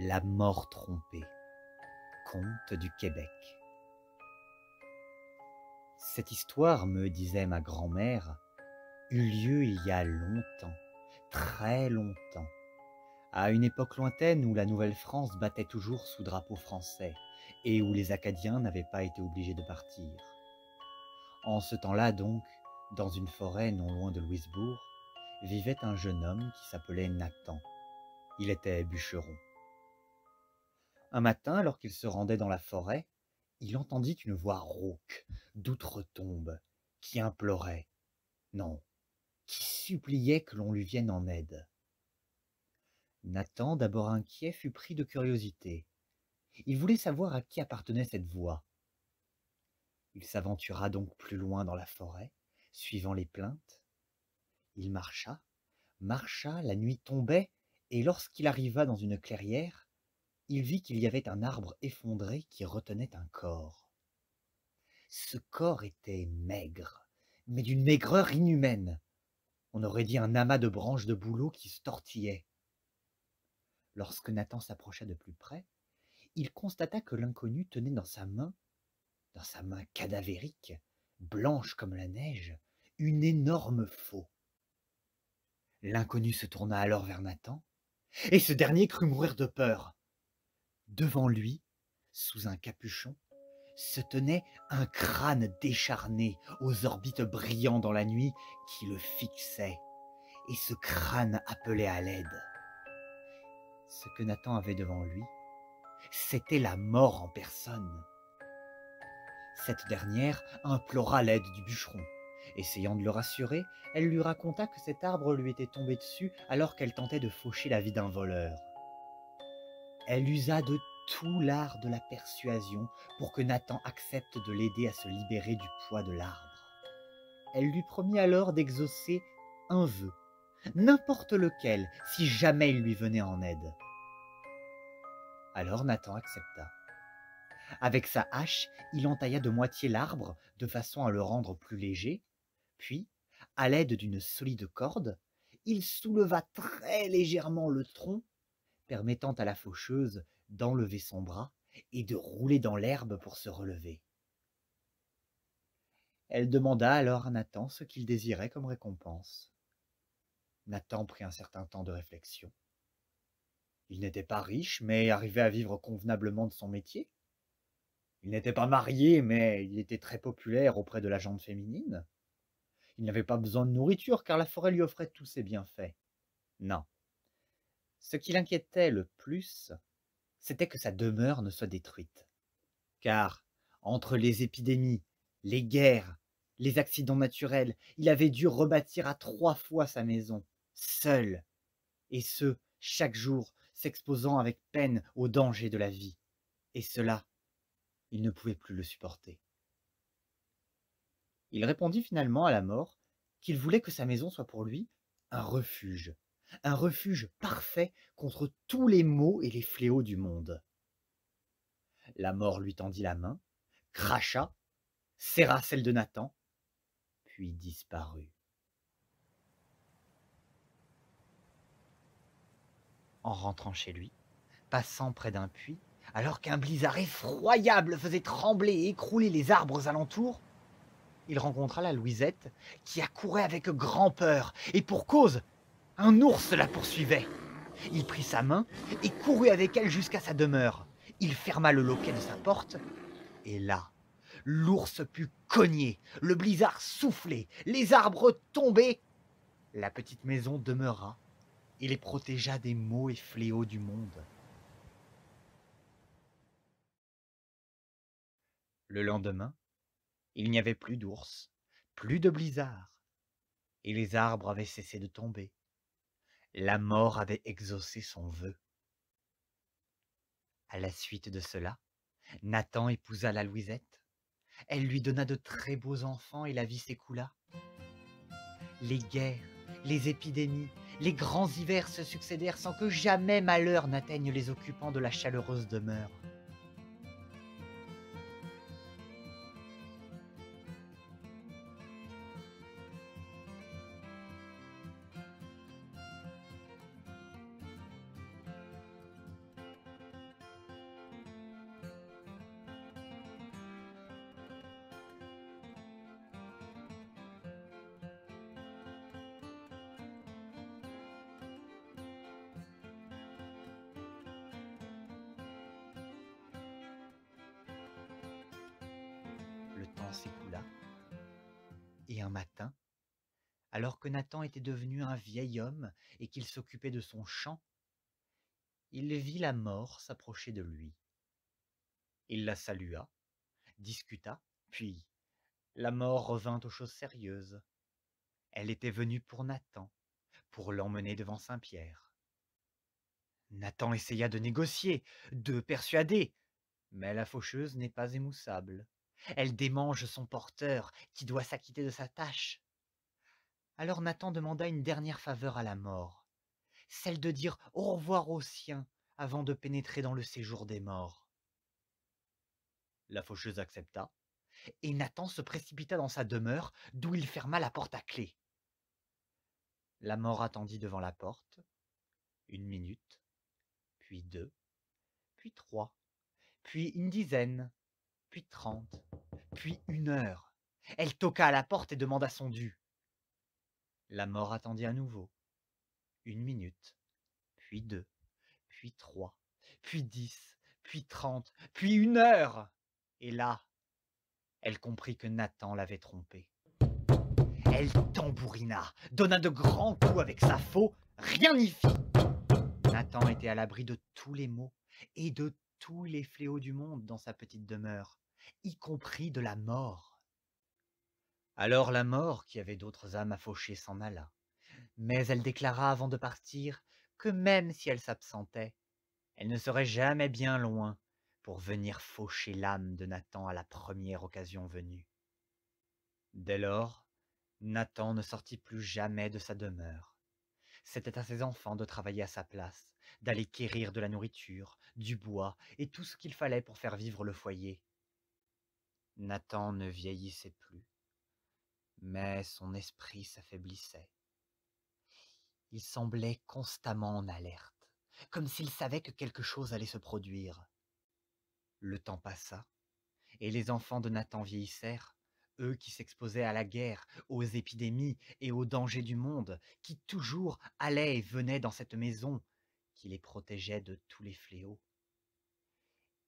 La mort trompée, conte du Québec. Cette histoire, me disait ma grand-mère, eut lieu il y a longtemps, très longtemps, à une époque lointaine où la Nouvelle-France battait toujours sous drapeau français et où les Acadiens n'avaient pas été obligés de partir. En ce temps-là donc, dans une forêt non loin de Louisbourg, vivait un jeune homme qui s'appelait Nathan. Il était bûcheron. Un matin, alors qu'il se rendait dans la forêt, il entendit une voix rauque, d'outre-tombe, qui implorait, non, qui suppliait que l'on lui vienne en aide. Nathan, d'abord inquiet, fut pris de curiosité. Il voulait savoir à qui appartenait cette voix. Il s'aventura donc plus loin dans la forêt, suivant les plaintes. Il marcha, la nuit tombait, et lorsqu'il arriva dans une clairière, il vit qu'il y avait un arbre effondré qui retenait un corps. Ce corps était maigre, mais d'une maigreur inhumaine. On aurait dit un amas de branches de bouleau qui se tortillait. Lorsque Nathan s'approcha de plus près, il constata que l'inconnu tenait dans sa main cadavérique, blanche comme la neige, une énorme faux. L'inconnu se tourna alors vers Nathan, et ce dernier crut mourir de peur. Devant lui, sous un capuchon, se tenait un crâne décharné aux orbites brillant dans la nuit qui le fixait, et ce crâne appelait à l'aide. Ce que Nathan avait devant lui, c'était la mort en personne. Cette dernière implora l'aide du bûcheron. Essayant de le rassurer, elle lui raconta que cet arbre lui était tombé dessus alors qu'elle tentait de faucher la vie d'un voleur. Elle usa de tout l'art de la persuasion pour que Nathan accepte de l'aider à se libérer du poids de l'arbre. Elle lui promit alors d'exaucer un vœu, n'importe lequel, si jamais il lui venait en aide. Alors Nathan accepta. Avec sa hache, il entailla de moitié l'arbre de façon à le rendre plus léger, puis, à l'aide d'une solide corde, il souleva très légèrement le tronc, permettant à la faucheuse d'enlever son bras et de rouler dans l'herbe pour se relever. Elle demanda alors à Nathan ce qu'il désirait comme récompense. Nathan prit un certain temps de réflexion. Il n'était pas riche, mais arrivait à vivre convenablement de son métier. Il n'était pas marié, mais il était très populaire auprès de la gente féminine. Il n'avait pas besoin de nourriture, car la forêt lui offrait tous ses bienfaits. Non. Ce qui l'inquiétait le plus, c'était que sa demeure ne soit détruite. Car, entre les épidémies, les guerres, les accidents naturels, il avait dû rebâtir à 3 fois sa maison, seul, et ce, chaque jour, s'exposant avec peine aux dangers de la vie. Et cela, il ne pouvait plus le supporter. Il répondit finalement à la mort qu'il voulait que sa maison soit pour lui un refuge parfait contre tous les maux et les fléaux du monde. La mort lui tendit la main, cracha, serra celle de Nathan, puis disparut. En rentrant chez lui, passant près d'un puits, alors qu'un blizzard effroyable faisait trembler et écrouler les arbres alentours, il rencontra la Louisette qui accourait avec grand-peur, et pour cause, un ours la poursuivait. Il prit sa main et courut avec elle jusqu'à sa demeure. Il ferma le loquet de sa porte, et là, l'ours put cogner, le blizzard souffler, les arbres tomber. La petite maison demeura et les protégea des maux et fléaux du monde. Le lendemain, il n'y avait plus d'ours, plus de blizzard, et les arbres avaient cessé de tomber. La mort avait exaucé son vœu. À la suite de cela, Nathan épousa la Louisette. Elle lui donna de très beaux enfants et la vie s'écoula. Les guerres, les épidémies, les grands hivers se succédèrent sans que jamais malheur n'atteigne les occupants de la chaleureuse demeure. temps s'écoula, et un matin, alors que Nathan était devenu un vieil homme et qu'il s'occupait de son champ, il vit la mort s'approcher de lui. Il la salua, discuta, puis la mort revint aux choses sérieuses. Elle était venue pour Nathan, pour l'emmener devant Saint-Pierre. Nathan essaya de négocier, de persuader, mais la faucheuse n'est pas émoussable. Elle démange son porteur, qui doit s'acquitter de sa tâche. Alors Nathan demanda une dernière faveur à la mort, celle de dire au revoir aux siens avant de pénétrer dans le séjour des morts. La faucheuse accepta, et Nathan se précipita dans sa demeure, d'où il ferma la porte à clé. La mort attendit devant la porte, 1 minute, puis 2, puis 3, puis 10, puis 30, puis 1 heure. Elle toqua à la porte et demanda son dû. La mort attendit à nouveau, 1 minute, puis 2, puis 3, puis 10, puis 30, puis 1 heure. Et là, elle comprit que Nathan l'avait trompée. Elle tambourina, donna de grands coups avec sa faux, rien n'y fit. Nathan était à l'abri de tous les maux et de tous les fléaux du monde dans sa petite demeure, y compris de la mort. Alors la mort, qui avait d'autres âmes à faucher, s'en alla. Mais elle déclara avant de partir que même si elle s'absentait, elle ne serait jamais bien loin pour venir faucher l'âme de Nathan à la première occasion venue. Dès lors, Nathan ne sortit plus jamais de sa demeure. C'était à ses enfants de travailler à sa place, d'aller quérir de la nourriture, du bois et tout ce qu'il fallait pour faire vivre le foyer. Nathan ne vieillissait plus, mais son esprit s'affaiblissait. Il semblait constamment en alerte, comme s'il savait que quelque chose allait se produire. Le temps passa, et les enfants de Nathan vieillissèrent, eux qui s'exposaient à la guerre, aux épidémies et aux dangers du monde, qui toujours allaient et venaient dans cette maison, qui les protégeait de tous les fléaux.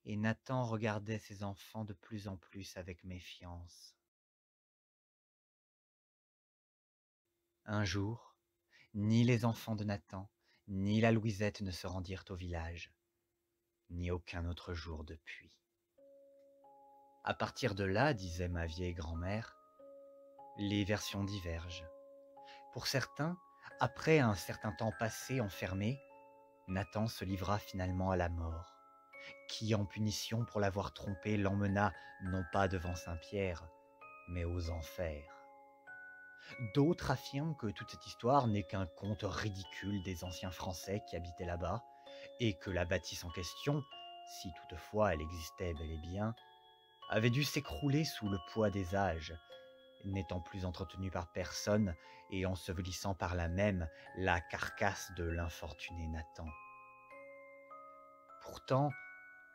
Et Nathan regardait ses enfants de plus en plus avec méfiance. Un jour, ni les enfants de Nathan, ni la Louisette ne se rendirent au village, ni aucun autre jour depuis. À partir de là, disait ma vieille grand-mère, les versions divergent. Pour certains, après un certain temps passé enfermé, Nathan se livra finalement à la mort, qui, en punition pour l'avoir trompé, l'emmena non pas devant Saint-Pierre, mais aux enfers. D'autres affirment que toute cette histoire n'est qu'un conte ridicule des anciens Français qui habitaient là-bas, et que la bâtisse en question, si toutefois elle existait bel et bien, avait dû s'écrouler sous le poids des âges, n'étant plus entretenue par personne et ensevelissant par là même la carcasse de l'infortuné Nathan. Pourtant,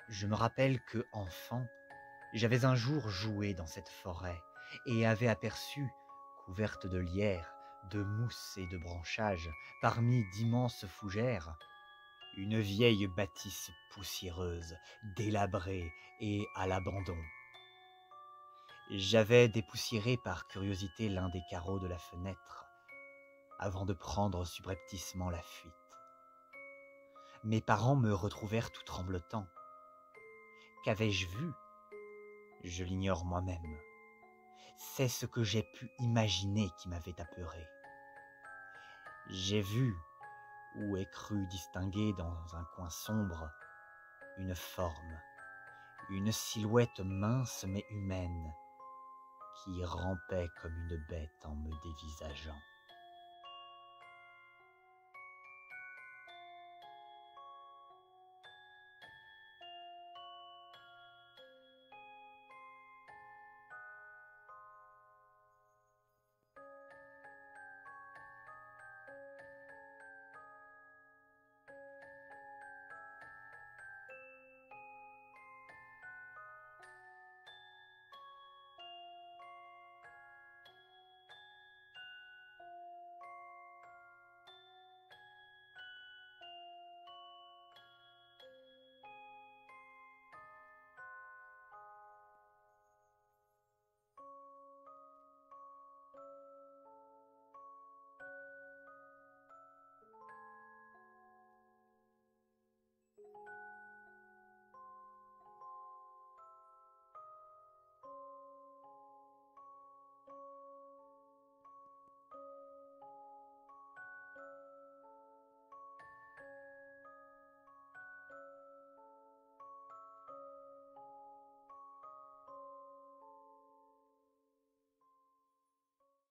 je me rappelle que, enfant, j'avais un jour joué dans cette forêt et avais aperçu, couverte de lierre, de mousse et de branchages, parmi d'immenses fougères, une vieille bâtisse poussiéreuse, délabrée et à l'abandon. J'avais dépoussiéré par curiosité l'un des carreaux de la fenêtre, avant de prendre subrepticement la fuite. Mes parents me retrouvèrent tout tremblotant. Qu'avais-je vu? Je l'ignore moi-même. C'est ce que j'ai pu imaginer qui m'avait apeuré. J'ai vu, ou ai cru distinguer dans un coin sombre, une forme, une silhouette mince mais humaine, qui rampait comme une bête en me dévisageant.